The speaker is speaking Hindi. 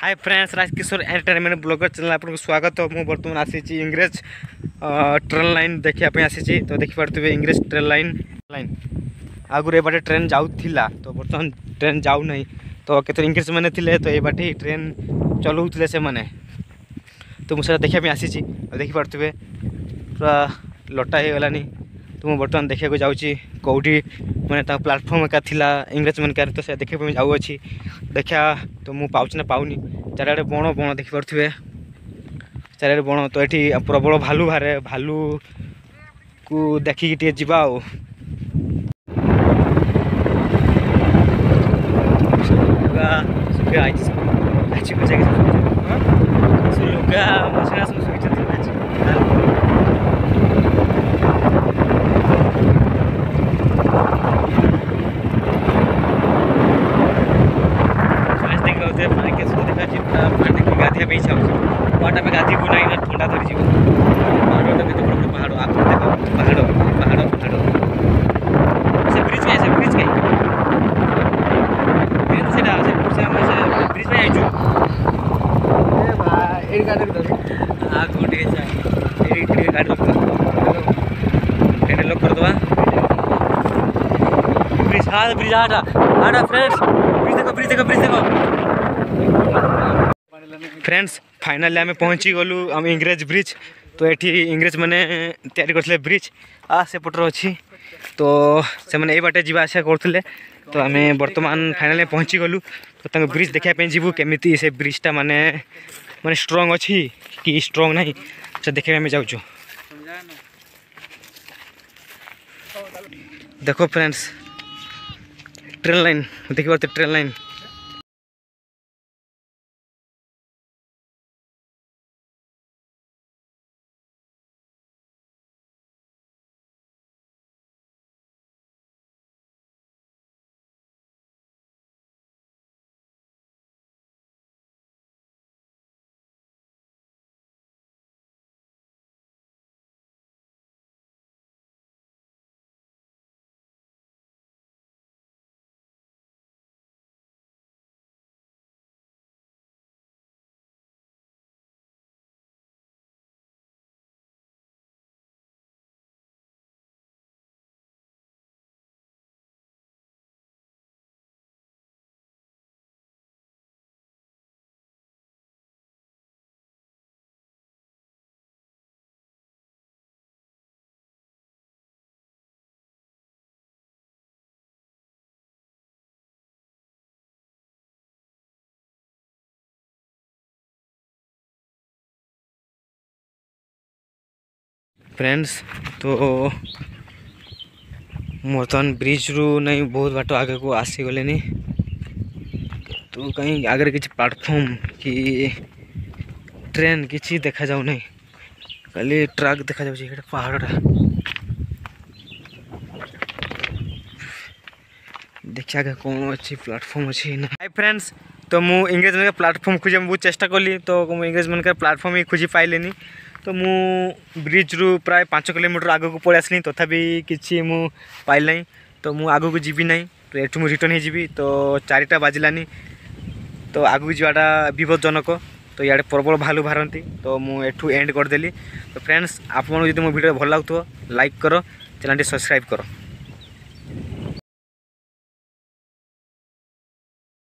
Hi friends, Rajkishore entertainment blogger channel आपको स्वागत हो। मुझे बर्तमान आसी इंग्रेज ट्रेन लाइन देखा आसी। तो देखिपे इंग्रेज ट्रेन लाइन आगुरी बाटे ट्रेन जाऊला, तो बर्तमान ट्रेन जाऊ नहीं। तो केते इंग्रेज मैंने थे तो ये बाटे ट्रेन चलाऊे से मैंने, तो मुझे देखा आसी। देखिपे पूरा लटा हो गलानी। तो मुझे बर्तमान देखा जाऊँगी कौटी मैंने प्लाटफर्म एका थिला इंग्रेज मन कार, तो से देखा जाऊँगी देखा। तो मुझे पाँच ना पाऊनी चारिड़े बण बण देखिपे चारिड़े बण। तो ये प्रबल भालू बाहर, भालू को देखिकी टे जा। गाधिया पे इच्छा वाटा में गाधी को नहीं ठंडा धरी जीव। पहाड़ तो केते बड़ बड़ पहाड़ आप देखो, पहाड़ पहाड़ पहाड़ से ब्रिज के, से ब्रिज के मेन से डा से ब्रिज पे आइजो। ए भाई एडी गाड़ी दो आ गोटे जा एडी गाड़ी लोक कर दवा ब्रिज। हां ब्रिज आटा आटा फ्रेंड्स, ब्रिज देखो ब्रिज देखो ब्रिज देखो फ्रेंड्स। फाइनली आम पहुँची गलु आम इंग्रेज ब्रिज। तो ये इंग्रेज मैंने तैयारी करते ब्रिज से पटर अच्छी, तो से मैंने बाटे जावा आसा करते। तो आम बर्तमान फाइनली पहुँची गलु। तो ब्रिज देखापी जीवु केमी से ब्रिजटा माने माने स्ट्रंग अच्छी कि स्ट्रंग नहीं, से देखा आम जाऊँ। देखो फ्रेंड्स ट्रेन लाइन देखी पार्थ, ट्रेन लाइन फ्रेंड्स। तो बर्तमान ब्रिज रू नहीं बहुत बाट आगे को आसीगले। तो कहीं आगे किसी प्लेटफॉर्म कि ट्रेन किसी देखा जाऊ नहीं, खाली ट्रक देखा जाऊँ। पहाड़टा देखिए आगे कौन अच्छी प्लेटफॉर्म अच्छी ना। हाय फ्रेंड्स, तो मु इंग्रेज मन प्लेटफॉर्म खोजे बहुत चेष्टा कली, तो मुझे इंग्रेज मन प्लेटफॉर्म ही खोजी पाइलेनी। तो मु ब्रिज रू प्राय 5 किलोमीटर आग को पलि आसली, तथापि किसी मु पाइल नहीं। तो मु आग को जीवी नहीं, तो एठू मु रिटर्न हो। तो 4टा बाजिलानी, तो आग को जावाटा विपदजनक। तो इे प्रबल भालू बाहरती, तो मु एठू एंड करदेली। तो फ्रेंड्स, आप जो मो वीडियो भल लगुव लाइक करो, चैनल सब्सक्राइब करो।